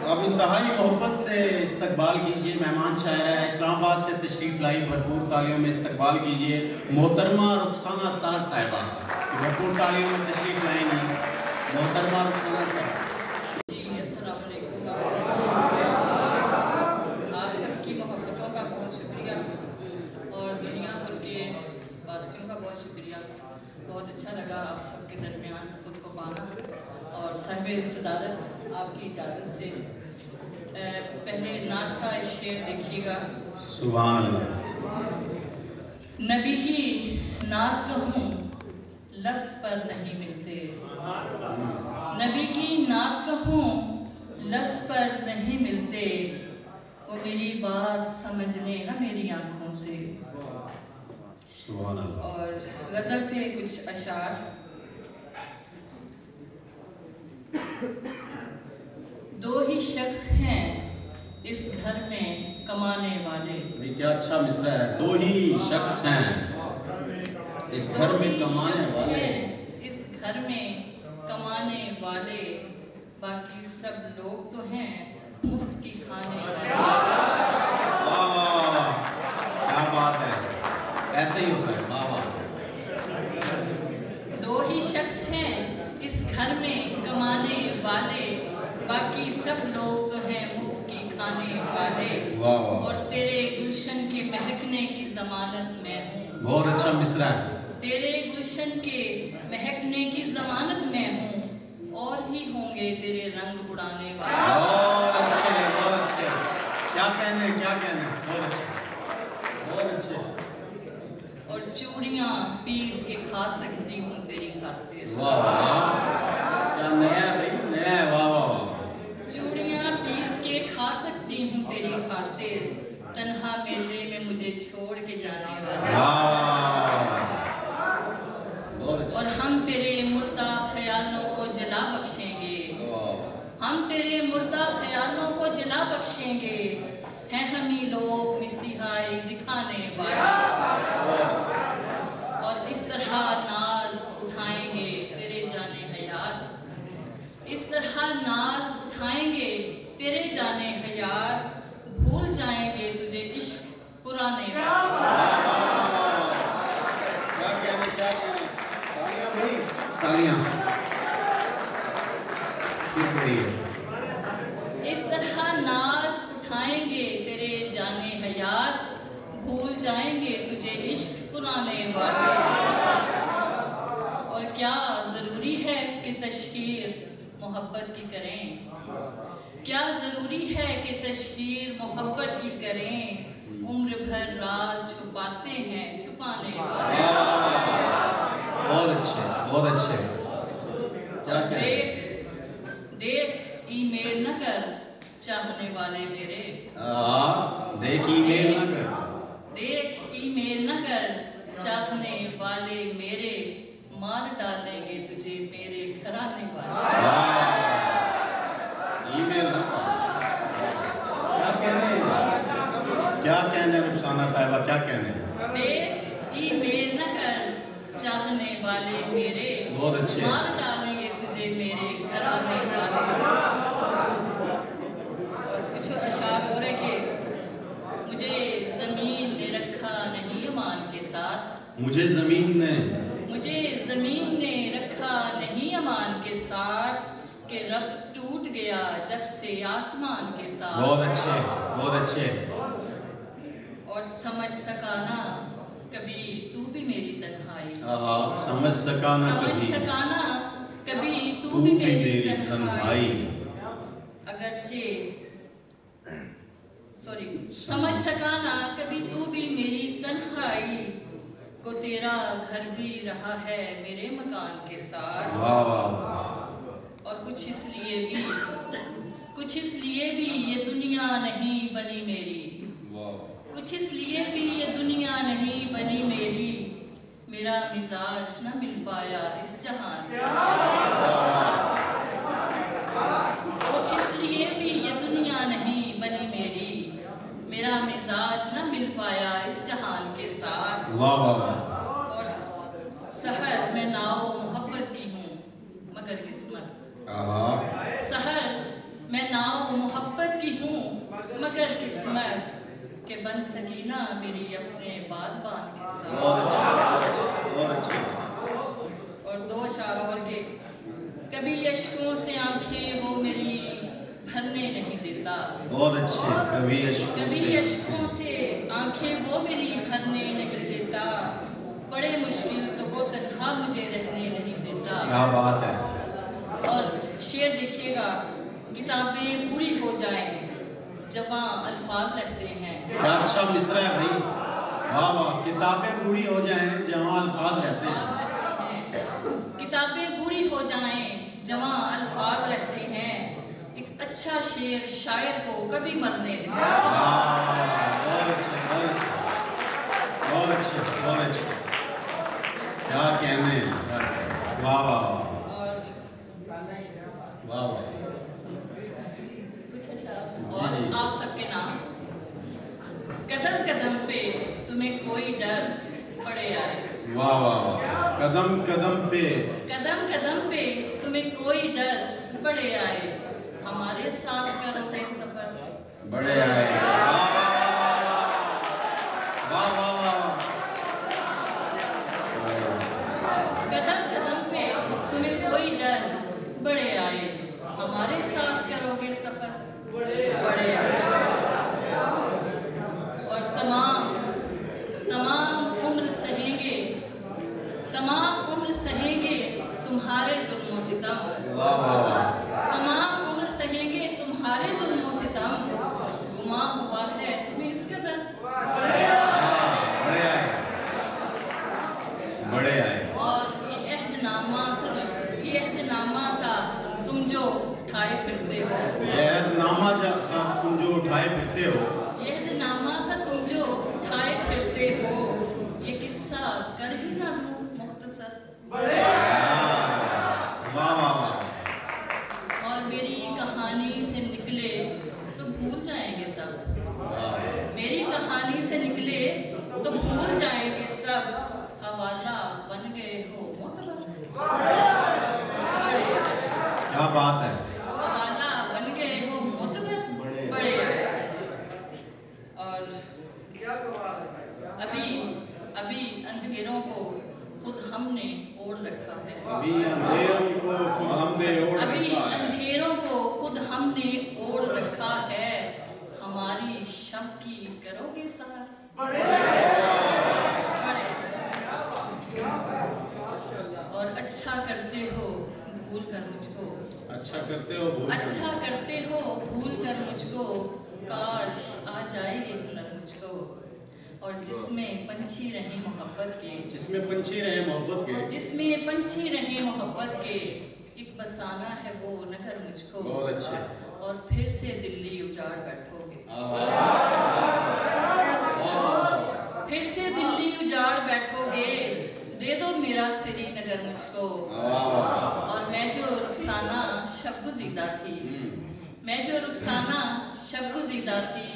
अब इंतहाई मोहब्बत से इस्तकबाल कीजिए, मेहमान शायर है इस्लामाबाद से तशरीफ़ लाई, भरपूर तालियों में इस्तकबाल कीजिए मोहतरमा रुखसाना साद साहिबा। भरपूर तालियों में तशरीफ़ लाएंगी मोहतरमा रुखसाना साहब। आप सबकी मोहब्बतों का बहुत शुक्रिया और दुनिया भर के वासियों का बहुत शुक्रिया। बहुत अच्छा लगा आप सबके दरमियान खुद को पाना और साहिब सदारत आपकी इजाज़त से पहले नात का एक शेर देखिएगा। सुभान अल्लाह। नबी की नात कहूँ लफ्ज़ पर नहीं मिलते, नबी की नात कहूँ लफ्ज़ पर नहीं मिलते, वो मेरी बात समझ ले ना मेरी आँखों से। सुभान अल्लाह। और गज़ल से कुछ अशार। दो ही शख्स हैं इस घर में कमाने वाले। क्या अच्छा मिसरा है। दो ही शख्स हैं इस घर में कमाने वाले, इस घर में कमाने वाले, बाकी सब लोग तो हैं मुफ्त की खाने वाले। वाह वाह वाह, क्या बात है, ऐसे ही होता है। वाह वाह। दो ही शख्स हैं इस घर में कमाने वाले, बाकी सब लोग तो हैं मुफ्त की खाने वाले। और तेरे गुलशन के महकने की जमानत मैं हूँ। बहुत अच्छा मिसरा है। तेरे गुलशन के महकने की जमानत मैं हूँ, और ही होंगे तेरे रंग उड़ाने वाले। बहुत अच्छे, बहुत अच्छे। क्या कहने, क्या कहने, बहुत अच्छे, बहुत अच्छे। और चूड़ियाँ पीस के खा सकती हूँ तेरी खातिर। वाह वाह, क्या नया है भाई, नया है। वाह वाह वाह। चूड़ियाँ पीस के खा सकती हूँ तेरी खातिर, तन्हा मेले में मुझे छोड़ के जाने वाले। और हम तेरे मुर्दा ख्यालों को जला बख्शेंगे, हम तेरे मुर्दा ख्यालों को जला बख्शेंगे, हैं हम ही लोग मिसिहाई दिखाने वाले। और इस तरह नाज उठाएंगे तेरे जाने हयात, इस तरह नाज उठाएंगे तेरे जाने हयात, भूल जाएंगे तुझे इश्क पुराने वाले। क्या कहने, क्या कहने। तालियां भाई, तालियां। इस तरह नाज उठाएंगे तेरे जाने हयात, भूल जाएंगे तुझे इश्क पुराने वाले। और क्या ज़रूरी है कि तशहीर मोहब्बत की करें, क्या ज़रूरी है कि तशहीर मोहब्बत की करें, उम्र भर राज छुपाते हैं छुपाने वाले। बहुत अच्छे, बहुत अच्छे। क्या देख देख ईमेल न कर चाहने वाले मेरे। देख ईमेल न कर, देख ईमेल न कर चाहने वाले मेरे, मार डालेंगे तुझे मेरे घराने वाले। ईमेल न कर। क्या कहने, क्या कहने रुखसाना साहिबा, क्या कहने। देख ईमेल न कर चाहने वाले मेरे, बहुत अच्छे। मार डालेंगे तुझे मेरे घराने वाले। और कुछ अशार हो रहे कि मुझे ज़मीन ने रखा नहीं अमान के साथ, मुझे ज़मीन ने रखा नहीं अमान के साथ, कि रब टूट गया जब से आसमान के साथ। बहुत अच्छे, बहुत अच्छे। और समझ सका ना कभी तू भी मेरी तन्हाई, समझ सका ना कभी तू भी मेरी तन्हाई। अगरचे समझ सका ना कभी तू भी मेरी तन्हाई, को तेरा घर भी रहा है मेरे मकान के साथ। वाह वाह। और कुछ इसलिए भी ये दुनिया नहीं बनी मेरी, कुछ इसलिए भी ये दुनिया नहीं बनी मेरी, मेरा मिजाज न मिल पाया इस जहान के साथ। कुछ इसलिए भी ये दुनिया नहीं बनी मेरी, मेरा मिजाज न मिल पाया इस जहान के साथ। वाह वाह। और सहर में नाओ मोहब्बत की हूँ मगर किस्मत, सहर मैं नाओ मोहब्बत कि बन सकीना मेरी अपने बागबान के साथ। बहुत अच्छे। और दो शार और के, कभी यशकों से आंखें वो मेरी भरने नहीं देता। बहुत अच्छे। कभी यशकों से आंखें वो मेरी भरने नहीं देता, बड़े मुश्किल तो वो तन्हा मुझे रहने नहीं देता। क्या बात है। और शेर देखिएगा, किताबें पूरी हो जाएं जवां अल्फाज रहते हैं। क्या अच्छा मिसरा है भाई, वाह वाह। किताबें बूढ़ी हो जाएं जवां अल्फाज रहते हैं। किताबें बूढ़ी हो जाएं जवां अल्फाज रहते हैं, एक अच्छा शेर शायर को कभी मरने नहीं देता। बहुत अच्छे, बहुत अच्छे, बहुत अच्छे, बहुत अच्छे। क्या कहने, वाह वाह और वाह वाह। कुछ अच्छा और आप सबके नाम। कदम कदम पे तुम्हें कोई डर पड़े आए। वाह वाह वाह। कदम कदम पे तुम्हें कोई डर पड़े आए, हमारे साथ करोगे सफर बड़े आए। वाह वाह वाह वाह वाह। कदम कदम पे तुम्हें कोई डर बड़े आए, हमारे साथ करोगे सफर बड़े आए। और तमाम उम्र सहेंगे तुम्हारे जुल्म सितम। वाह वाह वाह। तमाम उम्र सहेंगे तुम्हारे जुल्म सितम, गुमा हुआ है तुम्हें इस कदर। बड़े आए। और ये अहदनामा सा तुम जो उठाए फिरते हो, ये अहदनामा सा तुम जो उठाए फिरते हो, ये किस्सा कर ही ना दूं मुख्तसर। वाह वाह वाह। और मेरी कहानी से निकले तो भूल जाएंगे सब, मेरी कहानी से निकले तो भूल जाएंगे सब, हवाला बन गए हो मोतबर। बड़े क्या बात है। हवाला बन गए हो मोतबर बड़े। और अभी अंधेरों को खुद हमने ओढ़ रखा है। अभी अंधेरों को खुद हमने ओढ़ रखा है, हमारी शब की करोगे सहर बड़े। और अच्छा करते हो भूल कर मुझको, भूल कर मुझको, काश आ जाए ये हुनर मुझको। और जिसमें पंछी रहे मोहब्बत के, एक बसाना है वो नगर मुझको। बहुत अच्छे। और फिर से दिल्ली उजाड़ बैठोगे, दे दो मेरा श्रीनगर मुझको। और मैं जो रुखसाना शब्गुज़ीदा थी,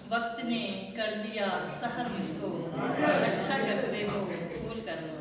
वक्त ने कर दिया सहर मुझको। अच्छा करते हो भूल कर मुझको।